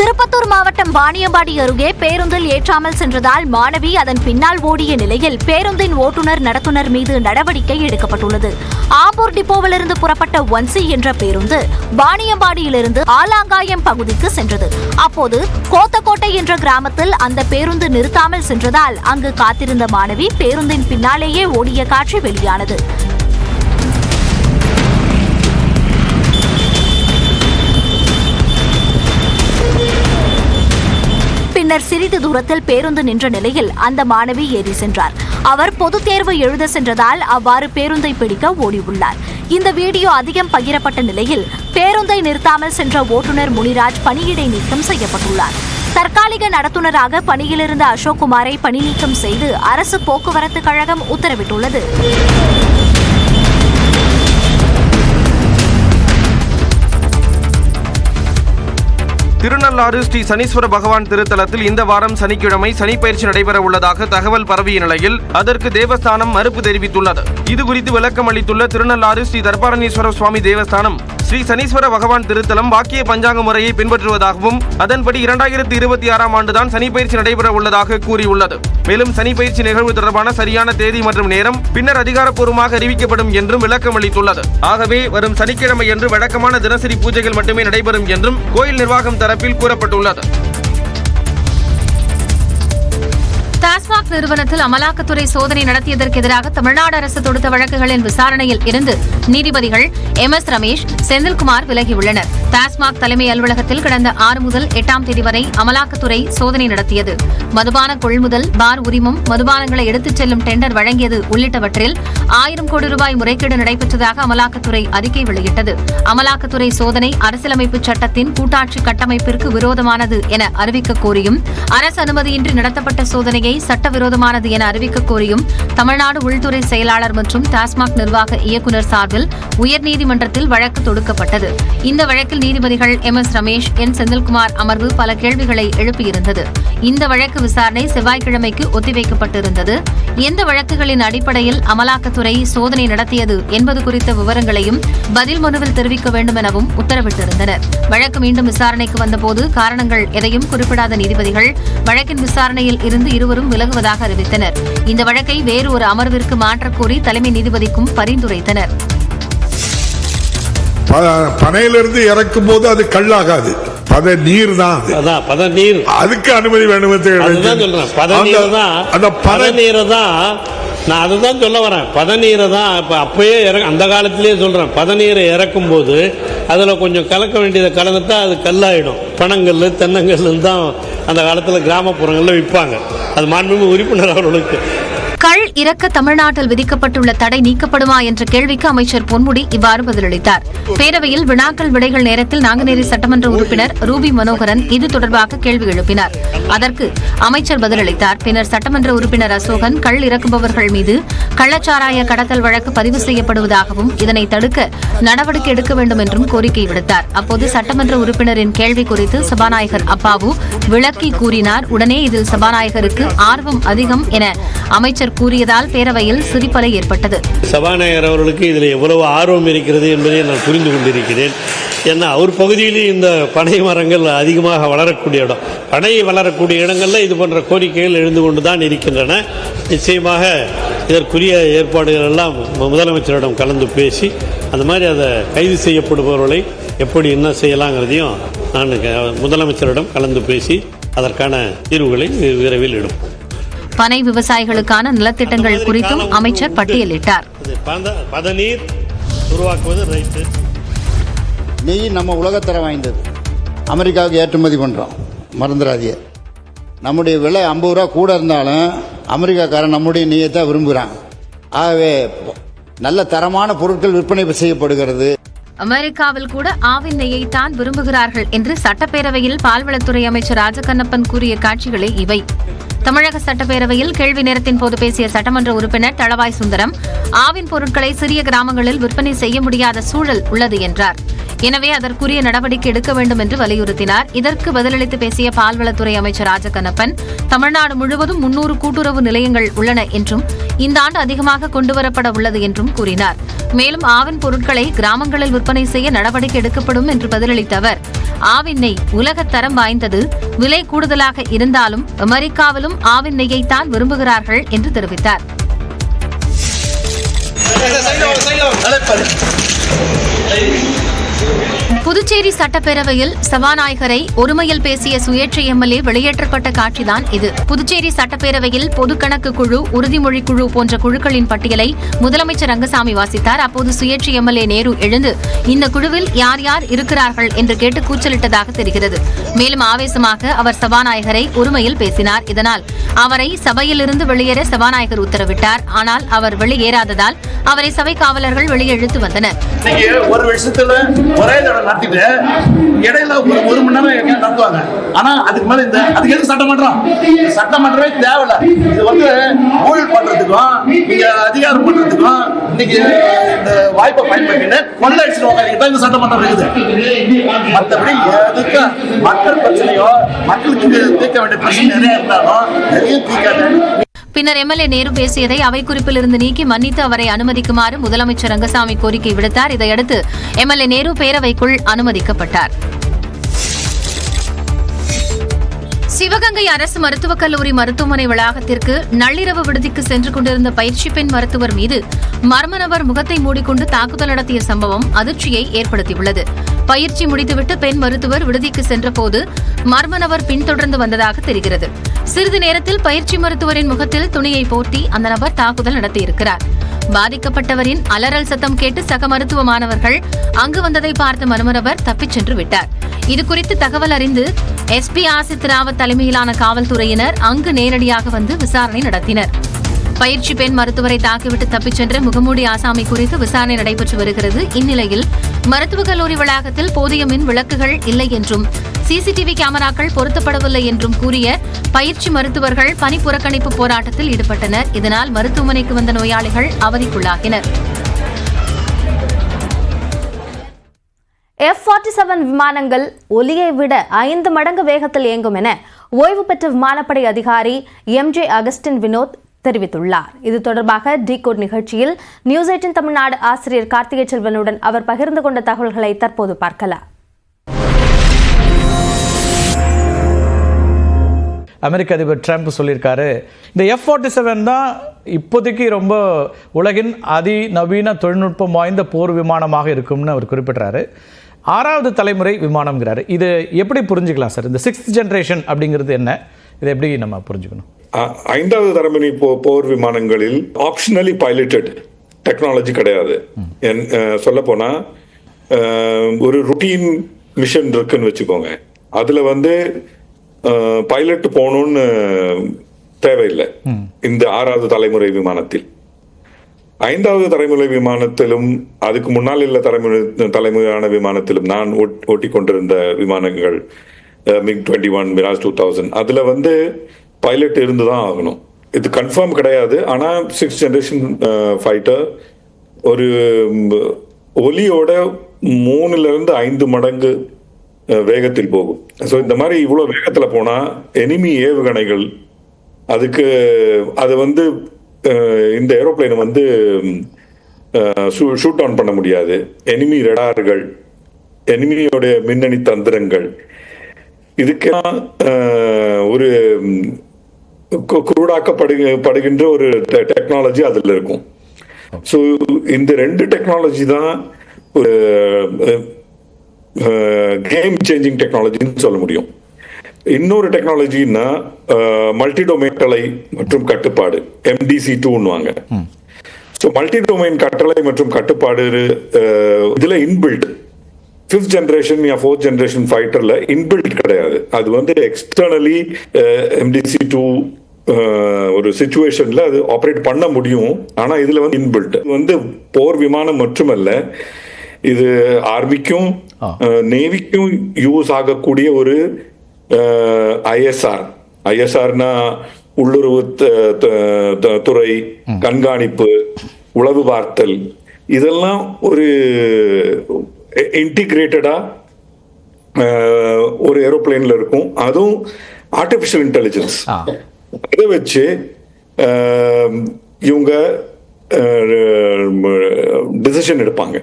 திருப்பத்தூர் மாவட்டம் வாணியம்பாடி அருகே பேருந்தில் ஏற்றாமல் சென்றதால் மாணவி அதன் பின்னால் ஓடிய நிலையில் பேருந்தின் ஓட்டுநர் நடத்துனர் மீது நடவடிக்கை எடுக்கப்பட்டுள்ளது. ஆம்பூர் டிப்போவிலிருந்து புறப்பட்ட 1C என்ற பேருந்து வாணியம்பாடியிலிருந்து ஆலாங்காயம் பகுதிக்கு சென்றது. அப்போது கோத்தக்கோட்டை என்ற கிராமத்தில் அந்த பேருந்து நிறுத்தாமல் சென்றதால் அங்கு காத்திருந்த மாணவி பேருந்தின் பின்னாலேயே ஓடிய காட்சி வெளியானது. பின்னர் சிறிது தூரத்தில் பேருந்து நின்ற நிலையில் அந்த மாணவி ஏறி சென்றார். அவர் பொதுத் தேர்வு எழுத சென்றதால் அவ்வாறு பேருந்தை பிடிக்க ஓடியுள்ளார். இந்த வீடியோ அதிகம் பகிரப்பட்ட நிலையில் பேருந்தை நிறுத்தாமல் சென்ற ஓட்டுநர் முனிராஜ் பணியிடை நீக்கம் செய்யப்பட்டுள்ளார். தற்காலிக நடத்துனராக பணியிலிருந்த அசோக்குமாரை பணி நீக்கம் செய்து அரசு போக்குவரத்து கழகம் உத்தரவிட்டுள்ளது. திருநள்ளாறு ஸ்ரீ சனீஸ்வர பகவான் திருத்தலத்தில் இந்த வாரம் சனிக்கிழமை சனிப்பயிற்சி நடைபெற உள்ளதாக தகவல் பரவிய நிலையில் அதற்கு தேவஸ்தானம் மறுப்பு தெரிவித்துள்ளது. இதுகுறித்து விளக்கம் அளித்துள்ள திருநள்ளாறு ஸ்ரீ தர்பாரணீஸ்வர சுவாமி தேவஸ்தானம், ஸ்ரீ சனீஸ்வர பகவான் திருத்தலம் வாக்கிய பஞ்சாங்க முறையை பின்பற்றுவதாகவும் அதன்படி 2026ஆம் ஆண்டுதான் சனிப்பயிற்சி நடைபெற உள்ளதாக கூறியுள்ளது. மேலும் சனிப்பயிற்சி நிகழ்வு தொடர்பான சரியான தேதி மற்றும் நேரம் பின்னர் அதிகாரப்பூர்வமாக அறிவிக்கப்படும் என்றும் விளக்கம் அளித்துள்ளது. ஆகவே வரும் சனிக்கிழமை என்று வழக்கமான தினசரி பூஜைகள் மட்டுமே நடைபெறும் என்றும் கோயில் நிர்வாகம் தரப்பில் கூறப்பட்டுள்ளது. டாஸ்மாக் நிறுவனத்தில் அமலாக்கத்துறை சோதனை நடத்தியதற்கு எதிராக தமிழ்நாடு அரசு தொடுத்த வழக்குகளின் விசாரணையில் இருந்து நீதிபதிகள் MS ரமேஷ், செந்தில்குமார் விலகியுள்ளனர். டாஸ்மாக் தலைமை அலுவலகத்தில் கடந்த 6 முதல் 8ஆம் தேதி வரை அமலாக்கத்துறை சோதனை நடத்தியது. மதுபான கொள்முதல், பார் உரிமம், மதுபானங்களை எடுத்துச் செல்லும் டெண்டர் வழங்கியது உள்ளிட்டவற்றில் 1000 கோடி ரூபாய் முறைகேடு நடைபெற்றதாக அமலாக்கத்துறை அறிக்கை வெளியிட்டது. அமலாக்கத்துறை சோதனை அரசியலமைப்பு சட்டத்தின் கூட்டாட்சி கட்டமைப்பிற்கு விரோதமானது என அறிவிக்க கோரியும், அரசு அனுமதியின்றி நடத்தப்பட்ட சோதனையை சட்டவிரோதமானது என அறிவிக்க கோரியும் தமிழ்நாடு உள்துறை செயலாளர் மற்றும் டாஸ்மாக் நிர்வாக இயக்குநர் சார்பில் உயர்நீதிமன்றத்தில் வழக்கு தொடுக்கப்பட்டது. இந்த வழக்கில் நீதிபதிகள் MS ரமேஷ், N செந்தில்குமார் அமர்வு பல கேள்விகளை எழுப்பியிருந்தது. இந்த வழக்கு விசாரணை செவ்வாய்க்கிழமைக்கு ஒத்திவைக்கப்பட்டிருந்தது. எந்த வழக்குகளின் அடிப்படையில் அமலாக்கத்துறை சோதனை நடத்தியது என்பது குறித்த விவரங்களையும் பதில் மனுவில் தெரிவிக்க வேண்டும் எனவும் உத்தரவிட்டிருந்தனர். வழக்கு மீண்டும் விசாரணைக்கு வந்தபோது காரணங்கள் எதையும் குறிப்பிடாத நீதிபதிகள் வழக்கின் விசாரணையில் இருந்து இருவரும் விலகுவதாக அறிவித்தனர். இந்த வழக்கை வேறு ஒரு அமர்விற்கு மாற்றக் கோரி தலைமை நீதிபதிக்கும் பரிந்துரைத்தனர். பனையிலிருந்து இறக்கும் போது அது கல்லாகாது, பதநீர் தான். பதநீர், அதுக்கு அனுமதி வேணும். நான் அதுதான் சொல்ல வரேன். பதநீரை தான் இப்ப அப்பயே அந்த காலத்திலேயே சொல்றேன். பதநீரை இறக்கும் போது அதுல கொஞ்சம் கலக்க வேண்டியதை கலந்துட்டா அது கல்லாயிடும். பனங்கல், தென்னங்கல் தான் அந்த காலத்துல கிராமப்புறங்கள்ல விற்பாங்க. அது மாண்புமிகு உறுப்பினர் அவர்களுக்கு கள் இறக்க தமிழ்நாட்டில் விதிக்கப்பட்டுள்ள தடை நீக்கப்படுமா என்ற கேள்விக்கு அமைச்சர் பொன்முடி இவ்வாறு பதிலளித்தார். பேரவையில் வினாக்கள் விடைகள் நேரத்தில் நாங்குநேரி சட்டமன்ற உறுப்பினர் ரூபி மனோகரன் இது தொடர்பாக கேள்வி எழுப்பினார். அதற்கு அமைச்சர் பதிலளித்தார். பின்னர் சட்டமன்ற உறுப்பினர் அசோகன் கள் இறக்குபவர்கள் மீது கள்ளச்சாராய கடத்தல் வழக்கு பதிவு செய்யப்படுவதாகவும் இதனை தடுக்க நடவடிக்கை எடுக்க வேண்டும் என்றும் கோரிக்கை விடுத்தார். அப்போது சட்டமன்ற உறுப்பினரின் கேள்வி குறித்து சபாநாயகர் அப்பாவு விளக்கி கூறினார். உடனே இதில் சபாநாயகருக்கு ஆர்வம் அதிகம் என அமைச்சர் கூறியதால் பேரவையில் சிரிப்பலை ஏற்பட்டது. சபாநாயகர் அவர்களுக்கு இதில் எவ்வளவு ஆர்வம் இருக்கிறது என்பதை நான் புரிந்து கொண்டிருக்கிறேன். ஏன்னா அவர் பகுதியில் இந்த பனை மரங்கள் அதிகமாக வளரக்கூடிய இடம். பனை வளரக்கூடிய இடங்களில் இது போன்ற கோரிக்கைகள் எழுந்து கொண்டுதான் இருக்கின்றன. நிச்சயமாக இதற்குரிய ஏற்பாடுகள் எல்லாம் முதலமைச்சரிடம் கலந்து பேசி அந்த மாதிரி அதை கைது செய்யப்படுபவர்களை எப்படி என்ன செய்யலாங்கிறதையும் நான் முதலமைச்சரிடம் கலந்து பேசி அதற்கான தீர்வுகளை விரைவில் எடுப்போம். பனை விவசாயிகளுக்கான நலத்திட்டங்கள் குறித்தும் அமைச்சர் பட்டியலிட்டார். பதநீர் உருவாக்குவது ரைட்டு. நெய் நம்ம உலகத்தரம் வாய்ந்தது. அமெரிக்காவுக்கு ஏற்றுமதி பண்ணுறோம், மறந்துடாதீங்க. நம்முடைய விலை 50 ரூபா கூட இருந்தாலும் அமெரிக்காக்காரன் நம்முடைய நெய்யை தான் விரும்புகிறான். ஆகவே நல்ல தரமான பொருட்கள் விற்பனை செய்யப்படுகிறது. அமெரிக்காவில் கூட ஆவின் நெய்யை தான் விரும்புகிறார்கள் என்று சட்டப்பேரவையில் பால்வளத்துறை அமைச்சர் ராஜகண்ணப்பன் கூறிய காட்சிகளே இவை. தமிழக சட்டப்பேரவையில் கேள்வி நேரத்தின் போது பேசிய சட்டமன்ற உறுப்பினர் தளவாய் சுந்தரம், ஆவின் பொருட்களை சிறிய கிராமங்களில் விற்பனை செய்ய முடியாத சூழல் உள்ளது என்றார். எனவே அதற்குரிய நடவடிக்கை எடுக்க வேண்டும் என்று வலியுறுத்தினார். இதற்கு பதிலளித்து பேசிய பால்வளத்துறை அமைச்சர் ராஜகண்ணப்பன், தமிழ்நாடு முழுவதும் 300 கூட்டுறவு நிலையங்கள் உள்ளன என்றும் இந்த ஆண்டு அதிகமாக கொண்டுவரப்பட உள்ளது என்றும் கூறினார். மேலும் ஆவின் பொருட்களை கிராமங்களில் விற்பனை செய்ய நடவடிக்கை எடுக்கப்படும் என்று பதிலளித்த அவர், ஆவின் நெய் உலகத்தரம் வாய்ந்தது, விலை கூடுதலாக இருந்தாலும் அமெரிக்காவிலும் ஆவின் நெய்யைத்தான் விரும்புகிறார்கள் என்று தெரிவித்தார். புதுச்சேரி சட்டப்பேரவையில் சபாநாயகரை ஒருமையில் பேசிய சுயேட்சை எம்எல்ஏ வெளியேற்றப்பட்ட காட்சிதான் இது. புதுச்சேரி சட்டப்பேரவையில் பொதுக்கணக்கு குழு, உறுதிமொழி குழு போன்ற குழுக்களின் பட்டியலை முதலமைச்சர் ரங்கசாமி வாசித்தார். அப்போது சுயேட்சை எம்எல்ஏ நேரு எழுந்து இந்த குழுவில் யார் யார் இருக்கிறார்கள் என்று கேட்டு கூச்சலிட்டதாக தெரிகிறது. மேலும் ஆவேசமாக அவர் சபாநாயகரை ஒருமையில் பேசினார். இதனால் அவரை சபையிலிருந்து வெளியேற சபாநாயகர் உத்தரவிட்டார். ஆனால் அவர் வெளியேறாததால் அவரை சபை காவலர்கள் வெளியே இழுத்து வந்தனர். ஒரு வருஷத்துல ஒரே தடவை நடத்திட்டு இடையில ஒரு மணி நேரம் நடத்துவாங்க. ஆனா அதுக்கு மேல அதுக்கு எது சட்டமன்றமே தேவையில்ல. இது ஊழல் பண்றதுக்கும் நீங்க அதிகாரம் பண்றதுக்கும் இன்னைக்கு இந்த வாய்ப்பை பயன்படுத்திட்டு கொள்ளை அடிச்சுட்டு இந்த சட்டமன்றம் இருக்குது. மற்றபடி எதுக்கு மக்கள் பிரச்சனையோ மக்களுக்கு தீர்க்க வேண்டிய பிரச்சனை நிறைய இருந்தாலும் நிறைய தீர்க்காது. பின்னர் எம்எல்ஏ நேரு பேசியதை அவை குறிப்பில் இருந்து நீக்கி மன்னித்து அவரை அனுமதிக்குமாறு முதலமைச்சர் ரங்கசாமி கோரிக்கை விடுத்தார். இதையடுத்து எம்எல்ஏ நேரு பேரவைக்குள் அனுமதிக்கப்பட்டார். சிவகங்கை அரசு மருத்துவக் கல்லூரி மருத்துவமனை வளாகத்திற்கு நள்ளிரவு விடுதிக்கு சென்று கொண்டிருந்த பயிற்சி பெண் மருத்துவர் மீது மர்ம நபர் முகத்தை மூடிக்கொண்டு தாக்குதல் நடத்திய சம்பவம் அதிர்ச்சியை ஏற்படுத்தியுள்ளது. பயிற்சி முடித்துவிட்டு பெண் மருத்துவர் விடுதிக்கு சென்றபோது மர்ம நபர் பின்தொடர்ந்து வந்ததாக தெரிகிறது. சிறிது நேரத்தில் பயிற்சி மருத்துவரின் முகத்தில் துணியை போர்த்தி அந்த நபர் தாக்குதல் நடத்தியிருக்கிறார். பாதிக்கப்பட்டவரின் அலறல் சத்தம் கேட்டு சக மருத்துவ மாணவர்கள் அங்கு வந்ததை பார்த்த மர்ம நபர் தப்பிச் சென்று விட்டார். இதுகுறித்து தகவல் அறிந்து எஸ்பி ஆசித் ராவத் தலைமையிலான காவல்துறையினர் அங்கு நேரடியாக வந்து விசாரணை நடத்தினர். பயிற்சி பெண் மருத்துவரை தாக்கிவிட்டு தப்பிச் சென்ற முகமூடி ஆசாமி குறித்து விசாரணை நடைபெற்று வருகிறது. இந்நிலையில் மருத்துவக் கல்லூரி வளாகத்தில் போதிய மின் விளக்குகள் இல்லை என்றும் சிசிடிவி கேமராக்கள் பொருத்தப்படவில்லை என்றும் கூறிய பயிற்சி மருத்துவர்கள் பணி புறக்கணிப்பு போராட்டத்தில் ஈடுபட்டனர். இதனால் மருத்துவமனைக்கு வந்த நோயாளிகள் அவதிக்குள்ளாகினர். F-47 விமானங்கள் ஒலியை விட 5 மடங்கு வேகத்தில் இயங்கும் என ஓய்வு பெற்ற விமானப்படை அதிகாரி MJ அகஸ்டின் வினோத் தெரிவித்துள்ளார். இது தொடர்பாக டிகோட் நிகழ்ச்சியில் நியூஸ் 18 தமிழ்நாடு ஆசிரியர் கார்த்திகை செல்வனுடன் அவர் பகிர்ந்து கொண்ட தகவல்களை தற்போது பார்க்கலாம். அமெரிக்க அதிபர் ட்ரம்ப் சொல்லியிருக்காரு, இந்த F-47 தான் இப்போதைக்கு ரொம்ப உலகின் அதிநவீன தொழில்நுட்பம் வாய்ந்த போர் விமானமாக இருக்கும்னு அவர் குறிப்பிட்றாரு. 6வது தலைமுறை விமானம்ங்கிறாரு. இது எப்படி புரிஞ்சுக்கலாம் சார்? இந்த 6th ஜெனரேஷன் அப்படிங்கிறது என்ன? இதை எப்படி நம்ம புரிஞ்சுக்கணும்? 5வது தலைமுறை போர் விமானங்களில் ஆப்ஷனலி பைலட்டட் டெக்னாலஜி கிடையாது. சொல்ல போனா ஒரு ருட்டீன் மிஷன் இருக்குன்னு வச்சுக்கோங்க. அதுல பைலட் போகணும்னு தேவையில்லை. இந்த 6வது தலைமுறை விமானத்தில் 5வது தலைமுறை விமானத்திலும் அதுக்கு முன்னால் உள்ள தலைமுறையான விமானத்திலும் நான் ஓட்டி கொண்டிருந்த விமானங்கள் MiG-21, மிராஜ் 2000 அதுல பைலட் இருந்துதான் ஆகணும். இது கன்ஃபார்ம் கிடையாது. ஆனா 6th ஜெனரேஷன் ஃபைட்டர் ஒரு ஒலியோட 3-5 மடங்கு வேகத்தில் போகும். ஸோ இந்த மாதிரி இவ்வளோ வேகத்தில் போனால் எனிமி ஏவுகணைகள் அதுக்கு அது இந்த ஏரோப்ளைனை ஷூட் ஆன் பண்ண முடியாது. எனிமி ரடார்கள், எனிமியோடைய மின்னணி தந்திரங்கள், இதுக்கெல்லாம் ஒரு குருடாக்கப்படுகின்ற ஒரு டெக்னாலஜி அதில் இருக்கும். ஸோ இந்த 2 டெக்னாலஜி தான் ஒரு கேம் சேஞ்சிங் டெக்னாலஜின்னு சொல்ல முடியும். இன்னொரு டெக்னாலஜின்னா மல்டி டொமைன் கட்டளை மற்றும் கட்டுப்பாடு, MDC2ன்னுவாங்க. ஸோ மல்டி டொமைன் கட்டளை மற்றும் கட்டுப்பாடு இதுல inbuilt 5th generation 4th generation ஃபைட்டர்ல இன்பில்ட் கிடையாது. அது எக்ஸ்டர்னலி MDC2 ஒரு சிச்சுவேஷன்ல அது ஆப்ரேட் பண்ண முடியும். ஆனா இதுல இன்பில்ட் போர் விமானம் மட்டுமல்ல, இது ஆர்மிக்கும் நேவிக்கும் யூஸ் ஆகக்கூடிய ஒரு ஐஎஸ்ஆர்னா உள்ளுறவு துறை, கண்காணிப்பு, உளவு பார்த்தல், இதெல்லாம் ஒரு இன்டிகிரேட்டடா ஒரு ஏரோப்ளேன்ல இருக்கும். அதுவும் ஆர்டிபிஷியல் இன்டெலிஜென்ஸ் அதை வச்சு இவங்க டிசிஷன் எடுப்பாங்க.